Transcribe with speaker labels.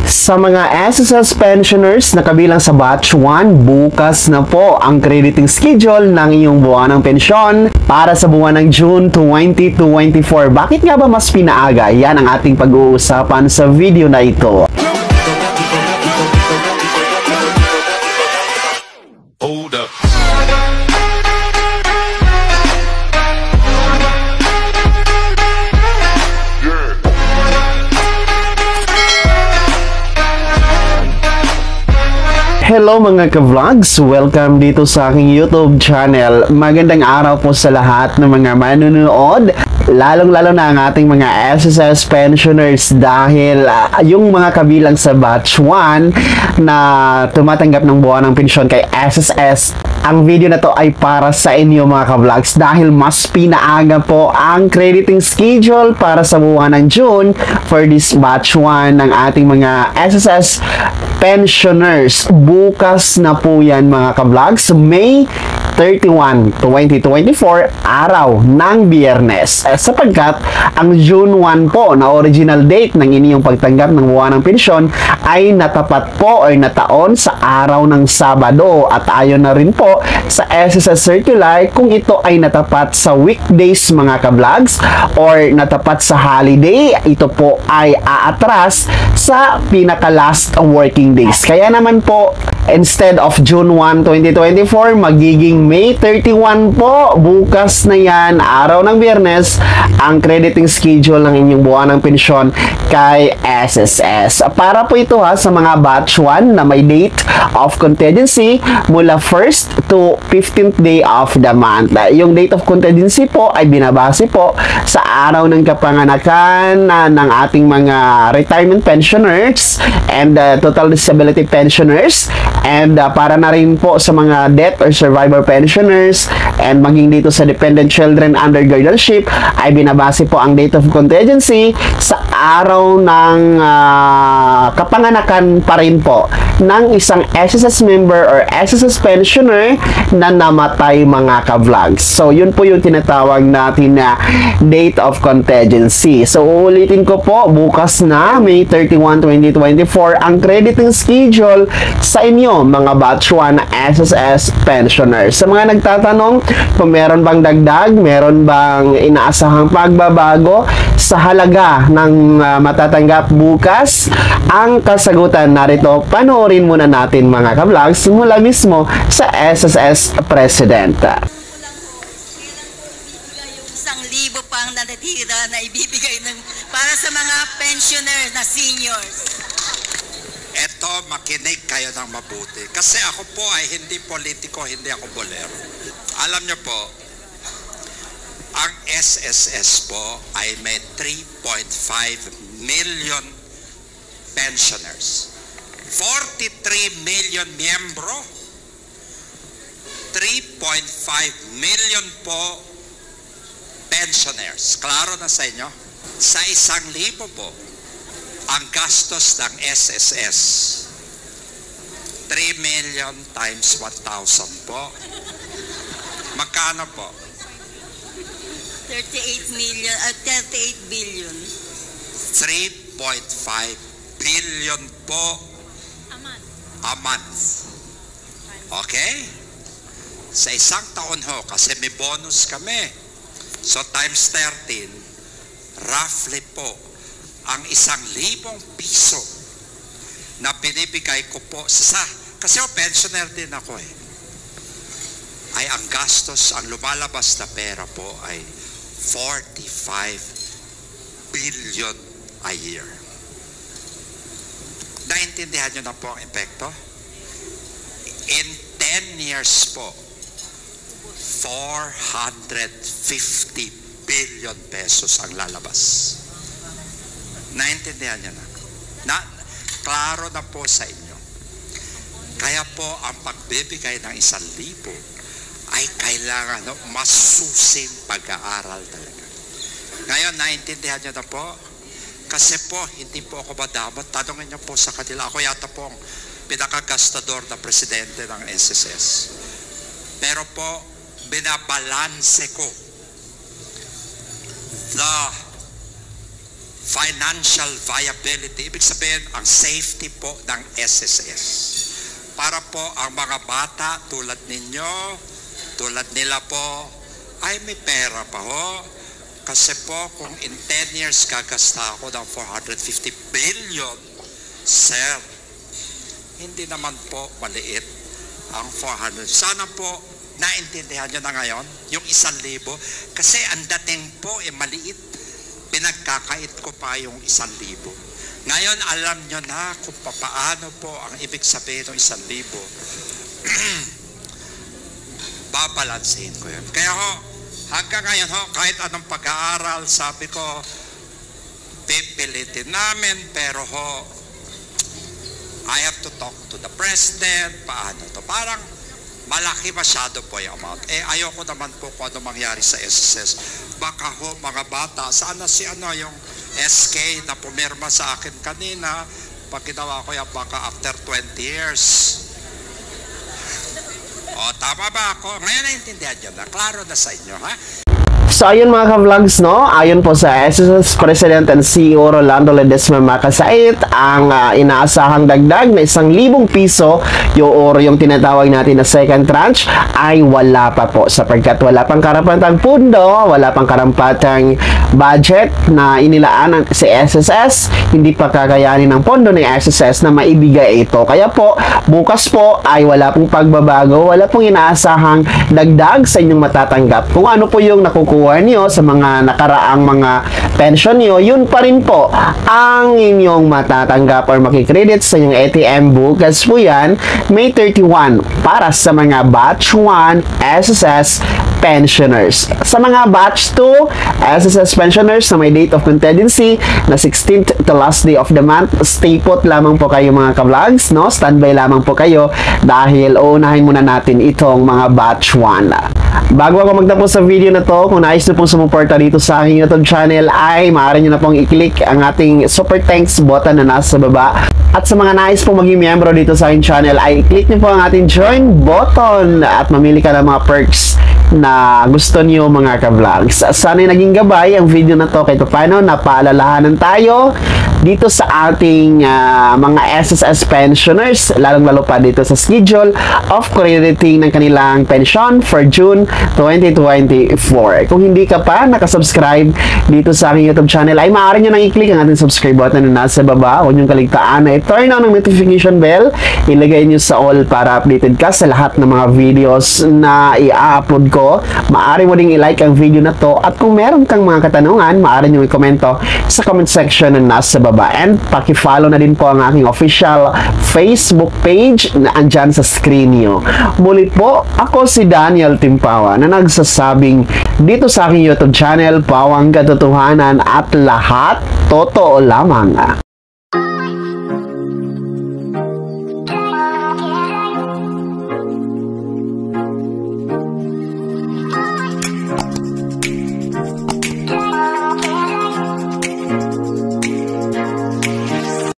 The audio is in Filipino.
Speaker 1: Sa mga SSS pensioners na kabilang sa batch 1, bukas na po ang crediting schedule ng iyong buwanang pensyon para sa buwan ng June 2024. Bakit nga ba mas pinaaga? Yan ang ating pag-uusapan sa video na ito.
Speaker 2: Hold up.
Speaker 1: Hello mga ka-vlogs! Welcome dito sa aking YouTube channel. Magandang araw po sa lahat ng mga manunood, lalong-lalo na ang ating mga SSS pensioners dahil yung mga kabilang sa batch 1 na tumatanggap ng buwan ng pensyon kay SSS, ang video na to ay para sa inyo mga ka-vlogs dahil mas pinaaga po ang crediting schedule para sa buwan ng June for this batch 1 ng ating mga SSS pensioners. Bukas na po yan mga ka-vlogs, May 31, 2024, araw ng Biyernes. Sapagkat ang June 1 po na original date ng inyong pagtanggap ng buwan ng pensyon ay natapat po o nataon sa araw ng Sabado at ayon na rin po sa SSS Circular kung ito ay natapat sa weekdays mga ka-vlogs or natapat sa holiday, ito po ay aatras sa pinaka-last working days. Kaya naman po, instead of June 1, 2024, magiging May 31 po. Bukas na yan, araw ng Biyernes, ang crediting schedule ng inyong buwan ng pensyon kay SSS. Para po ito sa mga batch 1 na may date of contingency mula 1st to 15th day of the month. Yung date of contingency po ay binabase po sa araw ng kapanganakan ng ating mga retirement pensioners and total disability pensioners, and para na rin po sa mga death or survivor pensioners and maging dito sa dependent children under guardianship ay binabase po ang date of contingency sa araw ng kapanganakan pa rin po ng isang SSS member or SSS pensioner na namatay mga ka-vlogs. So yun po yung tinatawag natin na date of contingency. So uulitin ko po, bukas na May 31, 2024 ang crediting schedule sa inyo mga batch 1 SSS pensioners. Sa mga nagtatanong kung meron bang dagdag, meron bang inaasahang pagbabago sa halaga ng matatanggap bukas, ang kasagutan narito, panoorin muna natin mga ka-vlogs mula mismo sa SSS President.
Speaker 3: Yung 1,000 pang natitira na ibibigay para sa mga pensioner na seniors.
Speaker 4: Eto, makinig kayo ng mabuti. Kasi ako po ay hindi politiko, hindi ako bolero. Alam nyo po, ang SSS po ay may 3.5 million pensioners. 43 million miyembro. 3.5 million po pensioners. Klaro na sa inyo? Sa 1,000 po, ang gastos ng SSS, 3 million times 1,000 po. Magkano po?
Speaker 3: 38 billion.
Speaker 4: 3.5 billion po a month. Okay? Sa isang taon ho, kasi may bonus kami. So times 13, roughly po, ang 1,000 piso na binibigay ko po kasi pensioner din ako ay ang gastos, ang lumalabas na pera po ay 45 billion a year. Naintindihan nyo na po ang epekto? In 10 years po, 450 billion pesos ang lalabas. Naintindihan nyo na? Klaro na po sa inyo. Kaya po, ang pagbibigay ng 1,000 ay kailangan masusing pag-aaral talaga. Ngayon, naintindihan nyo na po? Kasi po, hindi po ako madamot. Tanungin nyo po sa kanila. Ako yata po ang pinakagastador na presidente ng SSS. Pero po, binabalanse ko the financial viability, ibig sabihin ang safety po ng SSS. Para po ang mga bata tulad ninyo, tulad nila po, ay may pera pa ho. Kasi po kung in 10 years gagasta ako ng 450 billion, sir, hindi naman po maliit ang 400. Sana po naintindihan nyo na ngayon yung 1,000. Kasi ang dating po maliit. Pinagkakait ko pa yung 1,000. Ngayon alam nyo na kung paano po ang ibig sabihin ng 1,000. Babalansin ko yun. Kaya ho, hanggang ngayon ho, kahit anong pag-aaral, sabi ko, pipilitin namin, pero ho, I have to talk to the president, paano to. Parang malaki masyado po yung amount. Ayoko naman po kung ano mangyari sa SSS. Baka ho, mga bata, sana si yung SK na pumirma sa akin kanina, pag ginawa ko yan, baka after 20 years. O, tama ba ako? Ngayon naintindihan nyo na. Klaro na sa inyo, ha?
Speaker 1: So ayun mga ka-vlogs, no, ayon po sa SSS President and CEO Rolando Ledesma Makasait, ang inaasahang dagdag na 1,000 piso yung tinatawag natin na second tranche ay wala pa po, sapagkat wala pang karampatang pundo, wala pang karampatang budget na inilaan si SSS, hindi pa kakayanin ng pondo ng SSS na maibigay ito. Kaya po, bukas po ay wala pong pagbabago, wala pong inaasahang dagdag sa inyong matatanggap. Kung ano po yung nakukuha nyo sa mga nakaraang mga pension nyo, yun pa rin po ang inyong matatanggap or makikredit sa inyong ATM. Bukas po yan, May 31, para sa mga batch 1 SSS pensioners. Sa mga batch 2 SSS pensioners na may date of contingency na 16th to last day of the month, stay put lamang po kayo mga ka-vlogs, no? Standby lamang po kayo dahil uunahin muna natin itong mga batch 1. Bago ako magtapos sa video na to, kung nais nyo pong sumuporta dito sa aking YouTube channel, ay maaari nyo na pong i-click ang ating super thanks button na nasa baba. At sa mga nais pong maging miyembro dito sa aking channel, ay i-click nyo po ang ating join button at mamili ka ng mga perks na gusto niyo mga ka-vlogs. Sana'y naging gabay ang video na to kahit paano napaalalahanan tayo dito sa ating mga SSS pensioners, lalong-lalo pa dito sa schedule of crediting ng kanilang pension for June 2024. Kung hindi ka pa nakasubscribe dito sa aking YouTube channel, ay maaari nyo nang i-click ang ating subscribe button na nasa baba. Huwag nyo kaligtaan na i-turn on ang notification bell. Ilagay nyo sa all para updated ka sa lahat ng mga videos na i-upload ko. Maaari mo ding i-like ang video na to, at kung meron kang mga katanungan, maaari nyo i-komento sa comment section na nasa baba. And paki-follow na din po ang aking official Facebook page na andyan sa screen nyo. Muli po, ako si Daniel Timpawa na nagsasabing dito sa aking YouTube channel, pawang katotohanan at lahat totoo lamang.